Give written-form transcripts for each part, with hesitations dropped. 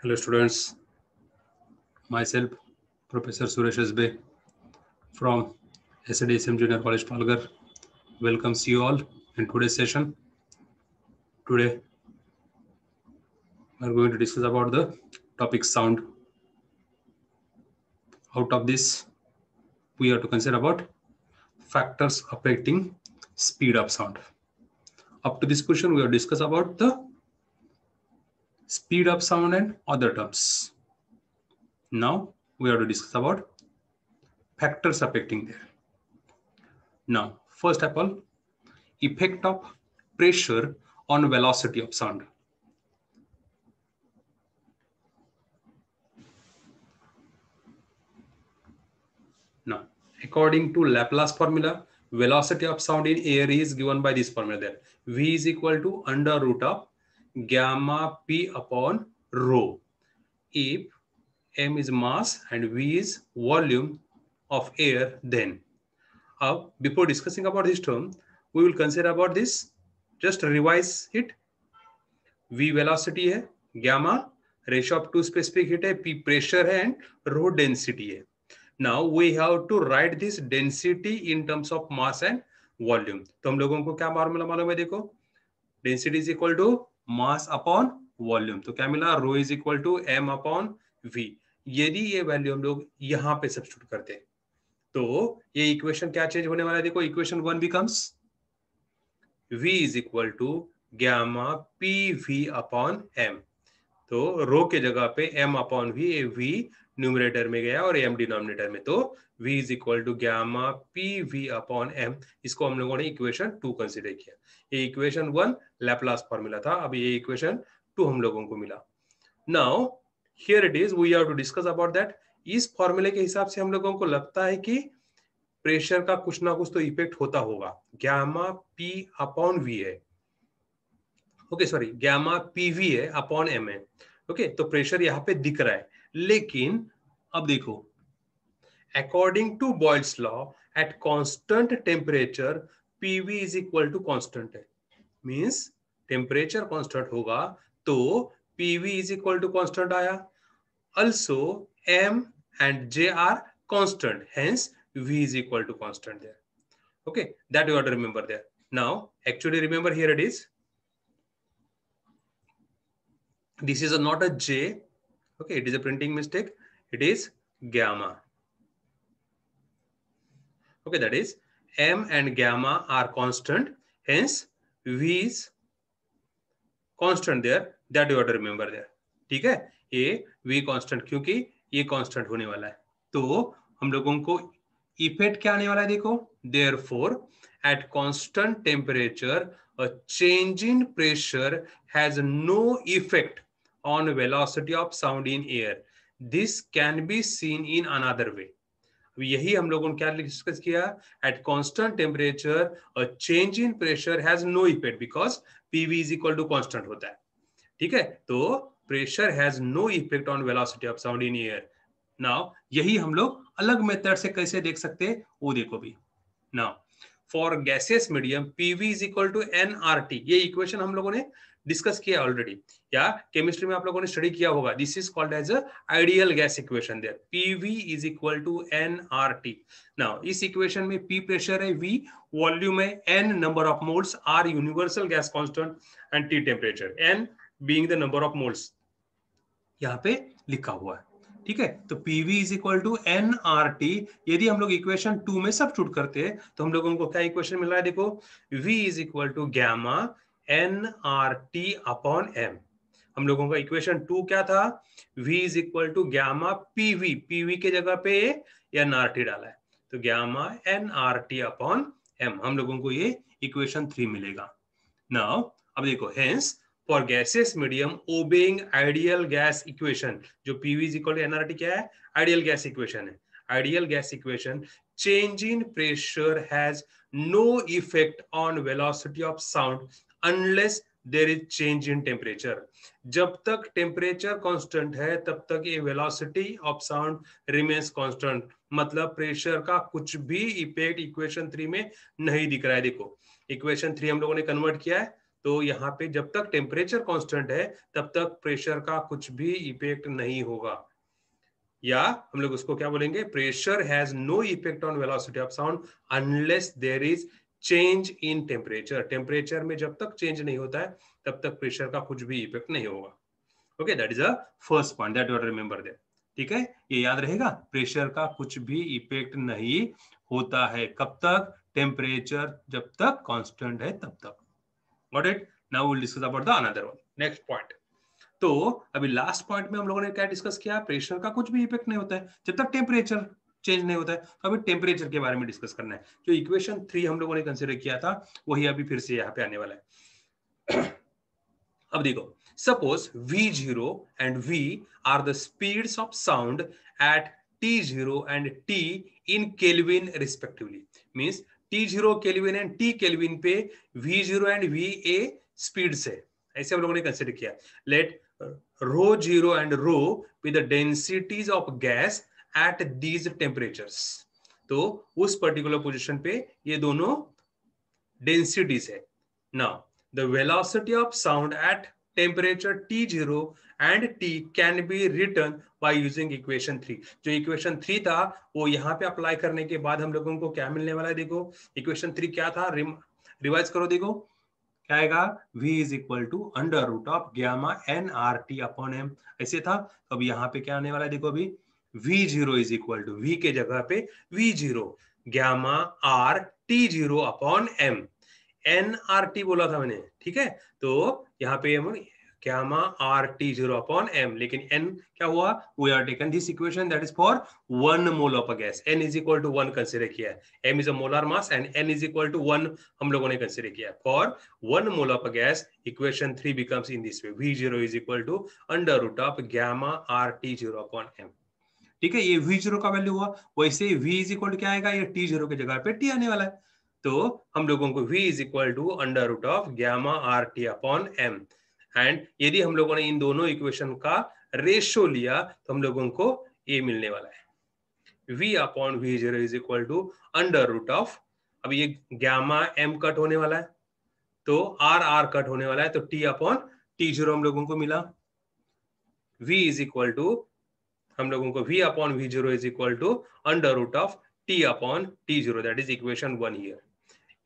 Hello students, myself Professor Suresh Asbe from SADSM Junior College Palghar welcomes you all in today's session. Today we are going to discuss about the topic sound. Out of this, we have to consider about factors affecting speed of sound. Up to this question, we have discussed about the speed of sound and other terms. Now we have to discuss about factors affecting there. Now, first of all, effect of pressure on velocity of sound. Now, according to Laplace formula, velocity of sound in air is given by this formula there. V is equal to under root of gamma p upon rho. If m is mass and v is volume of air, then before discussing about this term, we will consider about this. Just revise it. V velocity है, gamma ratio of two specific heat है, p pressure है and rho density है. Now we have to write this density in terms of mass and volume. तो हम लोगों को क्या formula मालूम है? देखो, density is equal to mass upon volume. तो क्या मिला? Rho is equal to m upon v. यदि ये वैल्यू हम लोग यहाँ पे सब्स्टिट्यूट करते हैं तो ये इक्वेशन क्या चेंज होने वाला है? देखो, equation 1 becomes v is equal to gamma pv upon m. तो रो के जगह पे m upon v, v numerator में गया और m डिनोमिनेटर में, तो v is equal to gamma P V upon m. इसको हम लोगों ने इक्वेशन 2 कंसीडर किया. ये इक्वेशन 1 लैप्लास फॉर्मूला था, अब ये इक्वेशन 2 हम लोगों को मिला. Now here it is, we have to discuss about that. इस फॉर्मूले के हिसाब से हम लोगों को लगता है कि प्रेशर का कुछ ना कुछ तो इफेक्ट होता होगा. गैमा p अपॉन v है, ओके सॉरी, गैमा पीवी है अपॉन एम है. ओके, तो प्रेशर यहाँ पे दिख रहा है. लेकिन अब देखो, according to Boyle's law at constant temperature PV is equal to constant है. मींस टेम्परेचर कांस्टेंट होगा तो PV is equal to constant आया. also m and j are constant, hence v is equal to constant there. Okay, that you have to remember there. Now actually remember, here it is, this is not a j, okay, it is a printing mistake, it is gamma. Okay, that is m and gamma are constant, hence v is constant there, that you have to remember there. ठीक है, ये v constant, क्योंकि ये constant होने वाला है. तो हम लोगों को इफेक्ट क्या आने वाला है? देखो, therefore at constant temperature a change in pressure has no effect on velocity of sound in air. This can be seen in another way. यही हम लोगों ने क्या डिस्कस किया? At constant temperature a change in pressure has no effect because PV is equal to constant होता है. ठीक है, तो pressure has no effect on velocity of sound in air. Now यही हम लोग अलग मेथड से कैसे देख सकते हैं वो देखो भी. Now for gaseous medium PV is equal to nRT, ये इक्वेशन हम लोगों ने डिस्कस किया ऑलरेडी, या केमिस्ट्री में आप लोगों ने स्टडी किया होगा. This is called as a ideal gas equation there. PV is equal to nRT. Now इस इक्वेशन में पी प्रेशर है, वी वॉल्यूम है, n number of moles, R universal gas constant and T temperature, n being the number of moles यहाँ पे लिखा हुआ है. ठीक है, तो PV is equal to nRT. यदि हम लोग इक्वेशन 2 में सब्स्टिट्यूट करते हैं तो हम लोगों को क्या इक्वेशन मिल रहा है? देखो, V is equal to gamma nRT upon m. हम लोगों का इक्वेशन 2 क्या था? V is equal to gamma PV, PV के जगह पे nRT डाला है, तो गैमा nRT अपॉन m. हम लोगों को ये इक्वेशन 3 मिलेगा. नाउ अब देखो, hence for gases medium obeying ideal gas equation, जो PV is equal to NRT क्या है? आइडियल गैस इक्वेशन है. Ideal gas equation, change in pressure has no effect on velocity of sound unless there is change in temperature. जब तक temperature constant है तब तक ये velocity of sound remains constant. मतलब प्रेशर का कुछ भी इफेक्ट इक्वेशन 3 में नहीं दिख रहा है. देखो, इक्वेशन 3 हम लोगों ने कन्वर्ट किया है, तो यहाँ पे जब तक टेम्परेचर कांस्टेंट है तब तक प्रेशर का कुछ भी इफेक्ट नहीं होगा, या हम लोग उसको क्या बोलेंगे, pressure has no effect on velocity of sound unless there is change in temperature. Temperature में जब तक चेंज नहीं होता है तब तक प्रेशर का कुछ भी इफेक्ट नहीं होगा। Okay, that is a first point that you remember that. ठीक है, ये याद रहेगा, प्रेशर का कुछ भी इफेक्ट नहीं होता है, कब तक, टेम्परेचर जब तक कांस्टेंट है तब तक। Got it? Now will discuss about the another one, next point. तो अभी लास्ट पॉइंट में हम लोगों ने क्या डिस्कस किया, प्रेशर का कुछ भी इफेक्ट नहीं होता है जब तक टेम्परेचर चेंज नहीं होता है। तो अभी टेम्परेचर के बारे में डिस्कस करना है। जो इक्वेशन 3 हम लोगों ने कंसीडर किया था वही अभी फिर से यहाँ पे आने वाला है। अब देखो, suppose V0 and V are the speeds of sound at T0 and T in Kelvin respectively. Means T0 Kelvin and T Kelvin पे V0 and VA speeds है, ऐसे हम लोगों ने कंसिडर किया। Let ρ0 and ρ be the densities of gas at these temperatures. तो उस particular position पे ये दोनों डेंसिटीज है। Now the velocity of sound at temperature T0 and T can be written by using equation 3। जो इक्वेशन 3 था वो यहाँ पे अप्लाई करने के बाद हम लोगों को क्या मिलने वाला है, देखो इक्वेशन 3 क्या था, रिवाइज करो, देखो क्या आएगा, v is equal to under root of gamma n R T upon M, ऐसे था। तो अब यहाँ पे क्या आने वाला है, देखो अभी v0 is equal to, v के जगह पे v0 gamma R T zero upon M, n R T बोला था मैंने, ठीक है। तो यहाँ पे हम gamma r t0 upon m, लेकिन n क्या हुआ, we are taken this equation that is for 1 mole of a gas, n is equal to 1 consider किया है, m is a molar mass and n is equal to 1 हम लोगों ने consider किया है। for 1 mole of a gas equation 3 becomes in this way, v0 is equal to under root of gamma r t0 upon m। ठीक है, ये v0 का value हुआ, वैसे v is equal to क्या आएगा, ये t0 के जगह पे t आने वाला है। तो हम लोगों को v is equal to under root of gamma r t upon m, and यदि हम लोगों ने इन दोनों इक्वेशन का रेशियो लिया तो हम लोगों को ये मिलने वाला है, v upon v0 is equal to under root of, अब ये gamma m कट होने वाला है तो r कट होने वाला है, तो t अपॉन t0 हम लोगों को मिला, v इज इक्वल टू हम लोगों को v upon v0 is equal to under root of t upon t0, that is equation 1 here.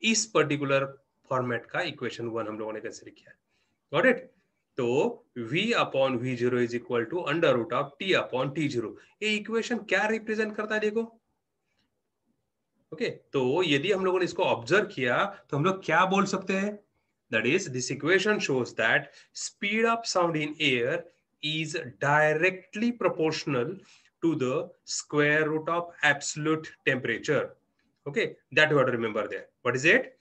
इस पर्टिकुलर फॉर्मेट का इक्वेशन 1 हम लोगों ने कंसीडर किया है। Got it? तो v upon v0 is equal to under root of t upon t0, ये equation क्या रिप्रेजेंट करता है, देखो। ओके, तो यदि हम लोगों ने इसको ऑब्जर्व किया तो हम लोग क्या बोल सकते हैं, that is this equation shows that speed of sound in air is directly proportional to the square root of absolute temperature. Okay, that you have to remember there. What is it?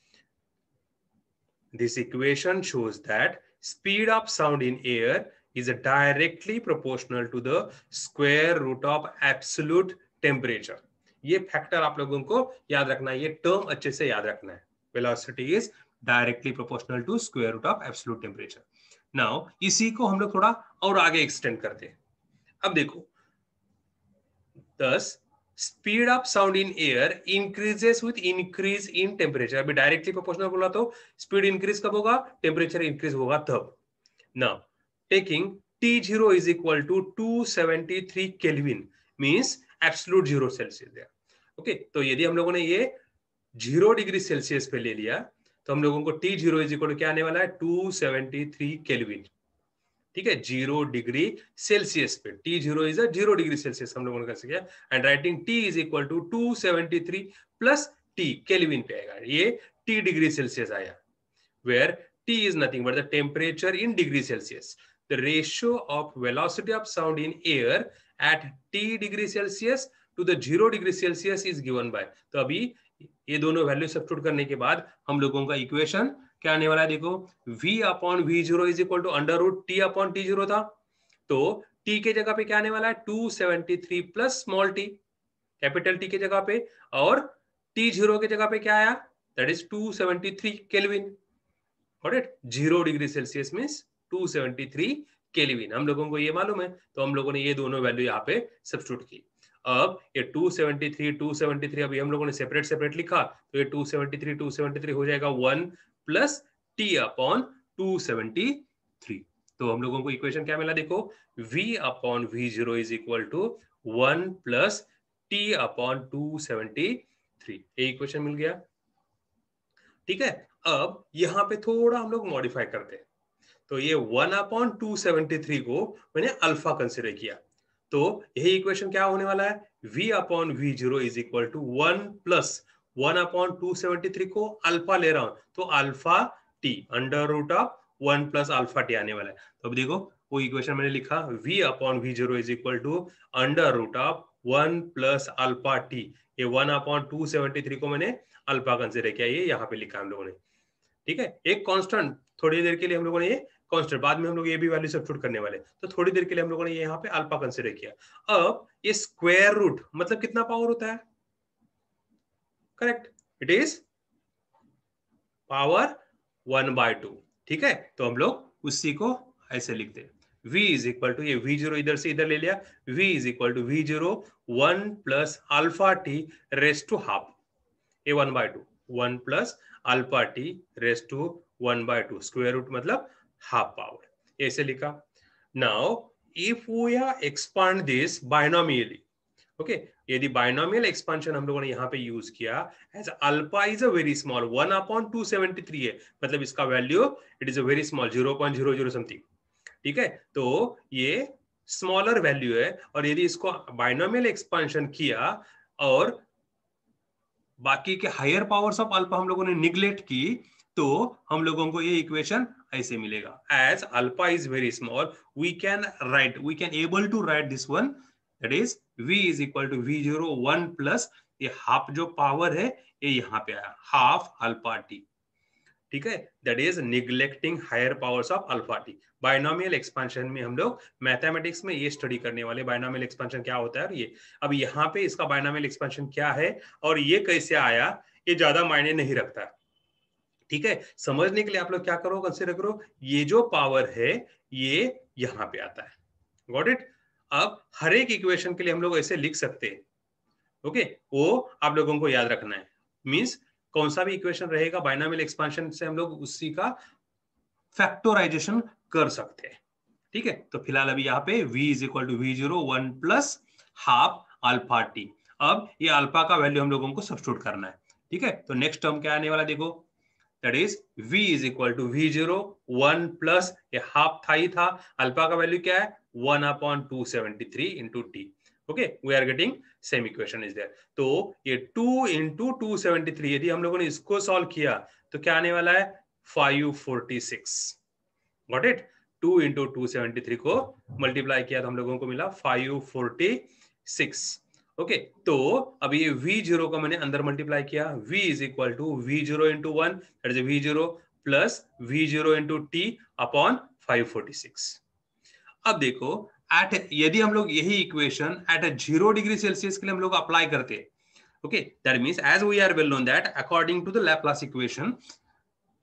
This equation shows that speed of sound in air is directly proportional to the square root of absolute temperature. ये factor आप लोगों को याद रखना है, ये term अच्छे से याद रखना है, velocity is directly proportional to square root of absolute temperature. Now इसी को हम लोग थोड़ा और आगे एक्सटेंड करते हैं। अब देखो, thus speed of sound in air increases with increase in temperature. अभी डायरेक्टली प्रोपोर्शनल बोला तो स्पीड इंक्रीज कब होगा, टेम्परेचर इंक्रीज होगा तब। Now taking T0 is equal to 273 kelvin means absolute 0 Celsius है। ओके, तो यदि हम लोगों ने ये 0 डिग्री सेल्सियस पे ले लिया तो हम लोगों को T0 इज इक्वल टू क्या आने वाला है, 273 केल्विन। ठीक है, 0 डिग्री सेल्सियस पे T0 is a 0 degree Celsius हम लोगों ने कैसे किया, and writing T is equal to 273 plus T kelvin पे आएगा, ये T डिग्री सेल्सियस आया, where T is nothing but the temperature in degree Celsius. The ratio of velocity of sound in air at T degree Celsius to the 0 degree Celsius is given by। तो अभी ये दोनों value substitute करने के बाद हम लोगों का इक्वेशन क्या आने वाला है, देखो v upon v0 is equal to under root t upon t0 था, तो t के जगह पे क्या आने वाला है, 273 plus small t, capital T के जगह पे, और t0 के जगह पे क्या आया, that is 273 kelvin. Got it? 0 degree Celsius means 273 kelvin, हम लोगों को ये मालूम है, तो हम लोगों ने ये दोनों वैल्यू यहाँ पे सब्स्टिट्यूट की। अब ये 273 अभी हम लोगों ने सेपरेट लिखा, तो ये 273 हो जाएगा 1 प्लस t अपॉन 273। तो हम लोगों को इक्वेशन क्या मिला देखो, v upon v0 is equal to 1 plus t upon 273। ये इक्वेशन मिल गया। ठीक है, अब यहां पे थोड़ा हम लोग मॉडिफाई करते हैं। तो ये 1 अपॉन 273 को मैंने अल्फा कंसिडर किया, तो यही इक्वेशन क्या होने वाला है, v upon v0 is equal to 1 plus 1 upon 273 को अल्फा ले रहा हूं, तो alpha t under root of 1 plus alpha t आने वाला है। तो अब देखो वो इक्वेशन मैंने लिखा, v upon v0 is equal to under root of 1 plus alpha t। ये 1 अपॉन 273 को मैंने अल्फा कंसिडर किया, ये यहाँ पे लिखा हम लोगों ने। ठीक है, एक कांस्टेंट थोड़ी देर के लिए हम लोगों ने ये कांस्टेंट, बाद में हम लोग ये भी वैल्यू सब्स्टिट्यूट करने वाले, तो थोड़ी देर के लिए हम लोगों ने यहाँ पे अल्फा कंसिडर किया। अब ये स्क्वायर रूट मतलब कितना पावर होता है, करेक्ट, इट इज पावर 1/2। ठीक है, तो हम लोग उसी को ऐसे लिखते हैं, v इज इक्वल टू, ये v0 इधर से इधर ले लिया, v is equal to v0 1 plus alpha t raise to half, ये 1/2, 1 plus alpha t raise to 1/2, square root मतलब हाफ पावर, ऐसे लिखा। Now if we expand this binomially, okay, यदि बायनोमियल एक्सपांशन हम लोगों ने यहाँ पे यूज किया, as alpha is a very small, 1 upon 273 है, मतलब इसका value it is a very small 0.00 something. ठीक है, तो ये स्मॉलर वैल्यू है, और यदि इसको बायनोमियल एक्सपांशन किया और बाकी के हायर पावर्स ऑफ अल्फा हम लोगों ने निग्लेक्ट की, तो हम लोगों को ये इक्वेशन ऐसे मिलेगा, as alpha is very small we can able to write this one, that is v is equal to v0 1 plus ये हाफ जो पावर है ये यहाँ पे आया हाफ अल्फा टी। ठीक है, that is neglecting higher powers of alpha T. Binomial expansion में हम लोग मैथमेटिक्स में ये स्टडी करने वाले, बायनोमियल एक्सपेंशन क्या होता है, ये अब यहाँ पे इसका बायनोमियल एक्सपेंशन क्या है और ये कैसे आया, ये ज्यादा मायने नहीं रखता। ठीक है, समझने के लिए आप लोग क्या करो, कंसीडर करो, ये जो पावर है ये यहाँ पे आता है, गॉट इट। अब हर एक इक्वेशन के लिए हम लोग ऐसे लिख सकते हैं, ओके, वो आप लोगों को याद रखना है। मींस कौन सा भी इक्वेशन रहेगा बायनोमियल एक्सपेंशन से हम लोग उसी का फैक्टराइजेशन कर सकते हैं। ठीक है, तो फिलहाल अभी यहाँ पे v is equal to v0 1 plus half alpha T. अब ये अल्फा का वैल्यू हम लोगों को सब्स्टिट्यूट करना है। ठीक है, तो नेक्स्ट टर्म क्या आने वाला देखो, that is v is equal to v0 1 plus ये हाफ था ही था, अल्फा का वैल्यू क्या है 1 upon 273 into T. Okay, we are getting same equation is there. तो ये 2 इंटू 273 यदि हम लोगों ने इसको सॉल्व किया तो क्या आने वाला है 546, गॉट इट। 2 इंटू 273 को मल्टीप्लाई किया तो हम लोगों को मिला 546। ओके, तो अब ये v0 को मैंने अंदर मल्टीप्लाई किया, v is equal to v0 into 1 that is v0 plus v0 into t upon 546। अब देखो यदि हम लोग यही इक्वेशन एट 0 डिग्री सेल्सियस के लिए हम लोग अप्लाई करते हैं, okay, that means as we are well known that according to the Laplace equation,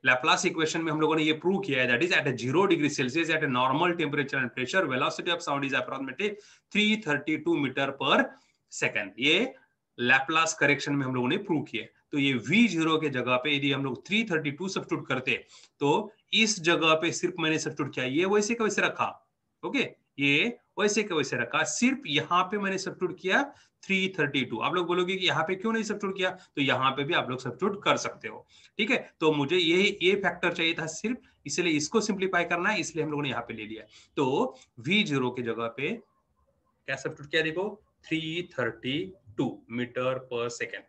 Laplace equation में हम लोगों ने ये प्रूव किया है that is at 0 degree Celsius at a normal temperature and pressure velocity of sound is approximately 332 metre per second. ये Laplace correction में हम लोगों ने प्रूव किया है। तो ये v0 के जगह पे यदि हम लोग 332 सब्स्टिट्यूट करते तो इस जगह पे सिर्फ मैंने सब्स्टिट्यूट किया, ये वैसे का वैसे रखा, ओके, ये वैसे का वैसे रखा, सिर्फ यहाँ पे मैंने सब्स्टिट्यूट किया 332। आप लोग बोलोगे कि यहाँ पे क्यों नहीं सब्स्टिट्यूट किया, तो यहाँ पे भी आप लोग सब्स्टिट्यूट कर सकते हो। ठीक है, तो मुझे ये फैक्टर चाहिए था सिर्फ, इसलिए इसको सिंप्लीफाई करना है, इसलिए हम लोगों ने यहाँ पे ले लिया। तो v0 की जगह पे क्या सब्स्टिट्यूट किया देखो 332 मीटर पर सेकेंड।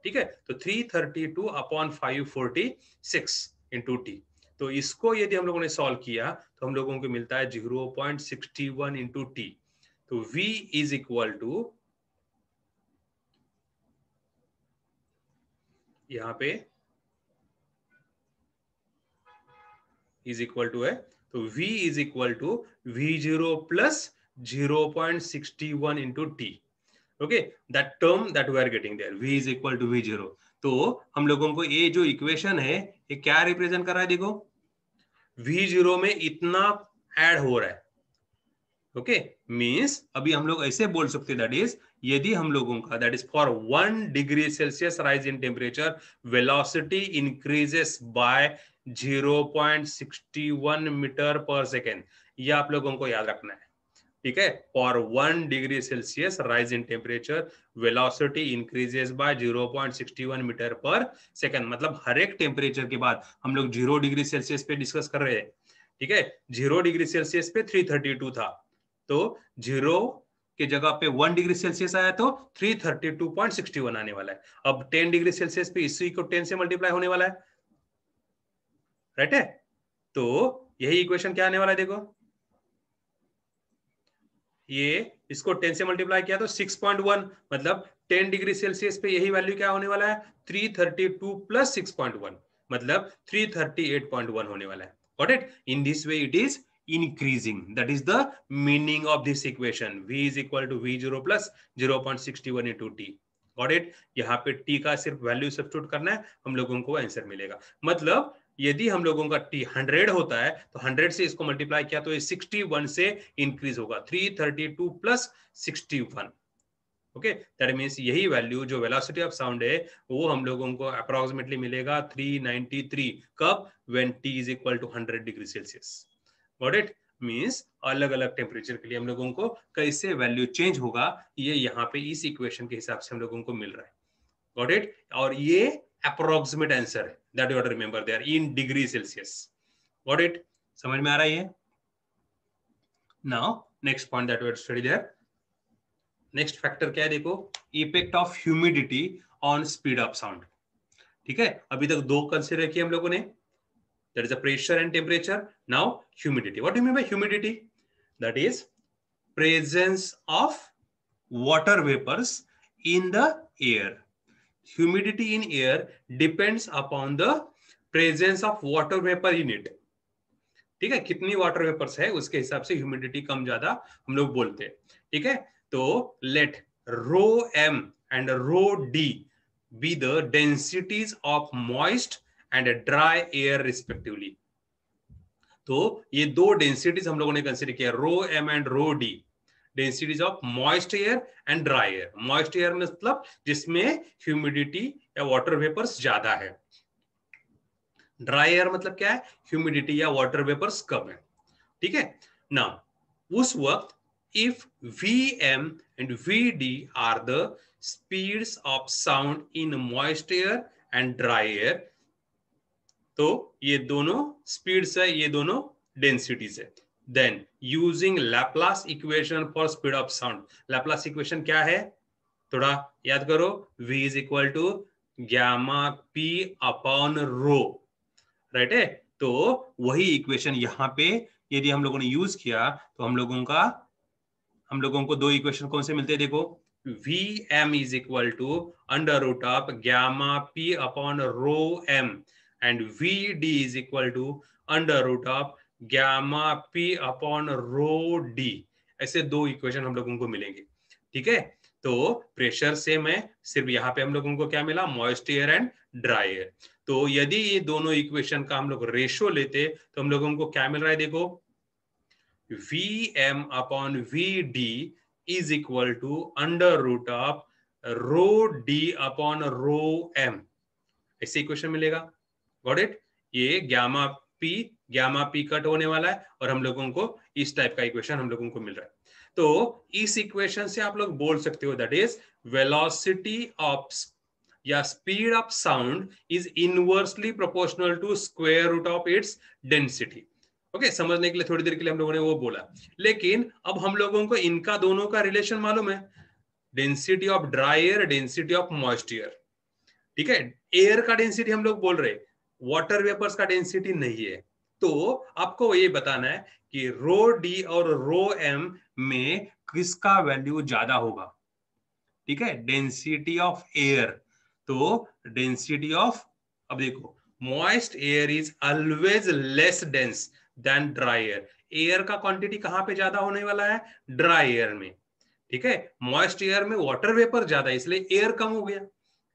ठीक है, तो 332 अपॉन 546 इंटू टी। तो इसको यदि हम लोगों ने सॉल्व किया तो हम लोगों को मिलता है 0.61 इंटू टी। तो v इज इक्वल टू, यहां पे इज इक्वल टू है, तो v is equal to v0 plus 0.61 into T. Okay, that term that we are getting there, v is equal to v0। तो हम लोगों को ये जो इक्वेशन है ये क्या रिप्रेजेंट कर रहा है देखो, v0 में इतना ऐड हो रहा है। ओके, मींस अभी हम लोग ऐसे बोल सकते हैं दैट इज यदि हम लोगों का that is for 1 degree Celsius rise in temperature velocity increases by 0.61 metre per second. ये आप लोगों को याद रखना है, ठीक है। For 1 degree Celsius rise in temperature velocity increases by 0.61 metre per second. मतलब हर एक टेम्परेचर के बाद हम लोग 0 डिग्री सेल्सियस पे डिस्कस कर रहे हैं, ठीक है। 0 डिग्री सेल्सियस पे 332 था, तो 0 की जगह पे 1 डिग्री सेल्सियस आया तो 332.61 आने वाला है। अब 10 डिग्री सेल्सियस पे इसी को 10 से मल्टीप्लाई होने वाला है, राइट है। तो यही इक्वेशन क्या आने वाला है, देखो ये इसको 10 से मल्टीप्लाई किया तो 6.1, मतलब 10 डिग्री सेल्सियस पे यही वैल्यू क्या होने वाला है, 332 प्लस 6.1, मतलब 338.1 होने वाला है। Got it? In this way it is increasing. That is the meaning of this equation. V is equal to V0 plus 0.61 into T. Got it? यहाँ पे T का सिर्फ वैल्यू सब्स्टिट्यूट करना है, हम लोगों को आंसर मिलेगा। मतलब यदि हम लोगों का T 100 होता है तो 100 से इसको मल्टीप्लाई किया तो ये 61 से इंक्रीज होगा, 332 प्लस 61। ओके, दैट मीन्स यही वैल्यू जो वेलोसिटी ऑफ साउंड है वो हम लोगों को अप्रोक्सीमेटली मिलेगा 393। कब? When T is equal to 100 degree Celsius. Got it? Means अलग अलग टेम्परेचर के लिए हम लोगों को कैसे वैल्यू चेंज होगा, ये यहाँ पे इस इक्वेशन के हिसाब से हम लोगों को मिल रहा है। Got it? और ये अप्रोक्सीमेट आंसर है, that you have to remember there in degree Celsius. Got it? समझ में आ रहा है ये? Now next point that we have study there. Next factor क्या है, देखो, effect of humidity on speed of sound. ठीक है, अभी तक दो कंसीडर किए हम लोगों ने, that is the pressure and temperature. Now humidity. What do you mean by humidity? That is presence of water vapors in the air. Humidity in air depends upon the presence of water vapor in it. ठीक है, कितनी water vapours है उसके हिसाब से humidity कम ज्यादा हम लोग बोलते हैं। ठीक है, तो let rho m and rho d be the densities of moist and dry air respectively. तो ये दो डेंसिटीज हम लोगों ने कंसीडर किया, rho m and rho d, densities of moist air and dry air. Moist air मतलब जिसमें humidity या वाटर वेपर्स ज्यादा है, ड्राई एयर मतलब क्या है, ह्यूमिडिटी या वाटर वेपर्स कम है। ठीक है ना, उस वक्त if Vm and Vd are the speeds of sound in moist air and dry air, तो ये दोनों स्पीड्स है, ये दोनों डेंसिटीज है। Then using Laplace equation for speed of sound. Laplace equation क्या है, थोड़ा याद करो, V is equal to gamma P upon rho, right है। तो वही इक्वेशन यहाँ पे यदि हम लोगों ने यूज किया तो हम लोगों को दो इक्वेशन कौन से मिलते हैं, देखो, Vm is equal to under root of gamma P upon rho m and Vd is equal to under root of gamma P upon rho d। ऐसे दो इक्वेशन हम लोगों को मिलेंगे। ठीक है, तो प्रेशर सेम है, सिर्फ यहाँ पे हम लोगों को क्या मिला, moist air and dry air. तो यदि ये दोनों इक्वेशन का हम लोग रेशो लेते तो हम लोगों को क्या मिल रहा है, देखो, Vm upon Vd is equal to under root of rho d upon rho m, ऐसे इक्वेशन मिलेगा। Got it? ये गैमा पी कट होने वाला है और हम लोगों को इस टाइप का इक्वेशन हम लोगों को मिल रहा है। तो इस इक्वेशन से आप लोग बोल सकते हो दैट इज वेलोसिटी ऑफ या speed of sound is inversely proportional to square root of its density. Okay, समझने के लिए थोड़ी देर के लिए हम लोगों ने वो बोला, लेकिन अब हम लोगों को इनका दोनों का रिलेशन मालूम है, density of dry air, density of moist air. ठीक है, एयर का डेंसिटी हम लोग बोल रहे, वाटर वेपर्स का डेंसिटी नहीं है। तो आपको ये बताना है कि रो डी और रो एम में किसका वैल्यू ज्यादा होगा। ठीक है, डेंसिटी ऑफ एयर, तो डेंसिटी ऑफ, अब देखो, moist air is always less dense then dry air. Air का क्वांटिटी कहां पे ज्यादा होने वाला है, ड्राई एयर में। ठीक है, मॉइस्ट एयर में वाटर वेपर ज्यादा है इसलिए एयर कम हो गया,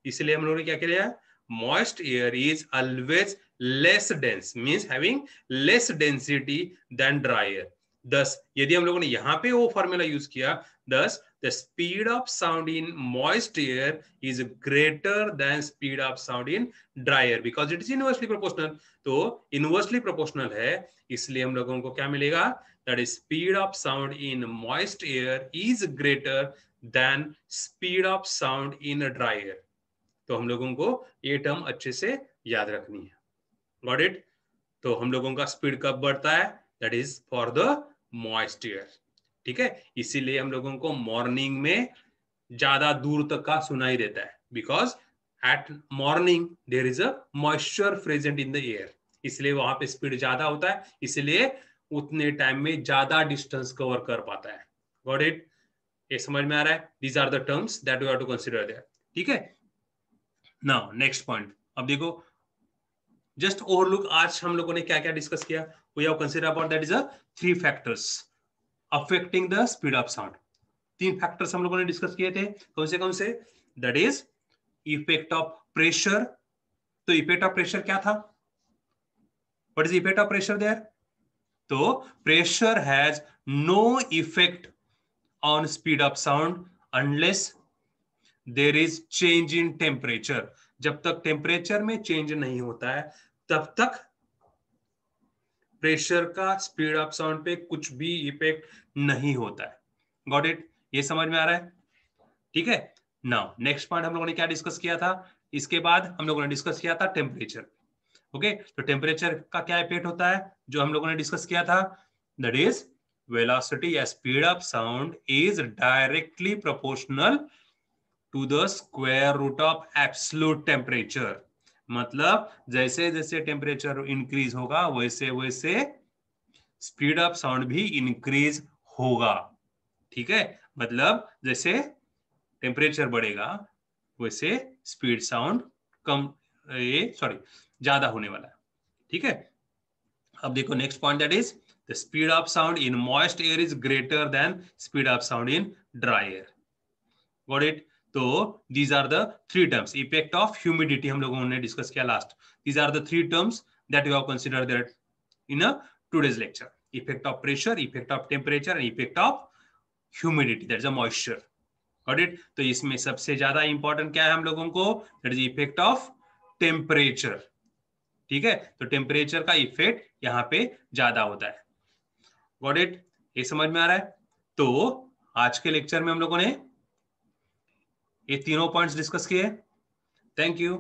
इसलिए हम लोगों ने क्या किया, moist air is always less dense, means having less density than dry air. 10 यदि हम लोगों ने यहाँ पे वो फॉर्मूला यूज किया, 10 the speed of sound in moist air is greater than speed of sound in dry air because it is inversely proportional. तो inversely proportional है, इसलिए हम लोगों को क्या मिलेगा? That is speed of sound in moist air is greater than speed of sound in dry air. तो हम लोगों को ये टर्म अच्छे से याद रखनी है. Got it? तो हम लोगों का स्पीड कब बढ़ता है? That is for the moist air. ठीक है, इसीलिए हम लोगों को मॉर्निंग में ज्यादा दूर तक का सुनाई देता है because at morning there is a moisture present in the air, इसलिए वहां पे स्पीड ज्यादा होता है, इसलिए उतने टाइम में ज्यादा डिस्टेंस कवर कर पाता है. Got it? ये समझ में आ रहा है? These are the terms that you have to consider there. ठीक है, नाउ नेक्स्ट पॉइंट. अब देखो, जस्ट ओवरलुक आज हम लोगों ने क्या क्या डिस्कस किया. We have consider about that is a 3 factors affecting the speed of sound. 3 factors हम लोगों ने डिस्कस किए थे. कौन से? That is effect of pressure. तो इफेक्ट ऑफ प्रेशर क्या था? What is effect of pressure there? तो pressure has no effect on speed of sound unless there is change in temperature. जब तक टेम्परेचर में चेंज नहीं होता है तब तक प्रेशर का स्पीड ऑफ साउंड पे कुछ भी इफेक्ट नहीं होता है. Got it? ये समझ में आ रहा है? ठीक है. नाउ नेक्स्ट पॉइंट हम लोगों ने क्या डिस्कस किया था? इसके बाद हम लोगों ने डिस्कस किया था टेम्परेचर. ओके, तो टेम्परेचर का क्या इफेक्ट होता है जो हम लोगों ने डिस्कस किया था? दैट इज वेलोसिटी या speed of sound is directly proportional to the square root of absolute temperature. मतलब जैसे जैसे टेम्परेचर इंक्रीज होगा वैसे वैसे स्पीड ऑफ साउंड भी इंक्रीज होगा. ठीक है, मतलब जैसे टेम्परेचर बढ़ेगा वैसे स्पीड साउंड ज्यादा होने वाला है. ठीक है, अब देखो next point, that is the speed of sound in moist air is greater than speed of sound in dry air. Got it? तो these are the 3 terms. Effect of humidity हम लोगों ने डिस्कस किया last. These are the 3 terms that you have considered that in a today's lecture. Effect of pressure, effect of temperature and effect of humidity, that is a moisture. Got it? तो इसमें सबसे ज्यादा important क्या है हम लोगों को? That is effect of temperature. ठीक है, तो टेम्परेचर का इफेक्ट यहाँ पे ज्यादा होता है. Got it? ये समझ में आ रहा है? तो आज के लेक्चर में हम लोगों ने ये तीनों पॉइंट्स डिस्कस किए. Thank you.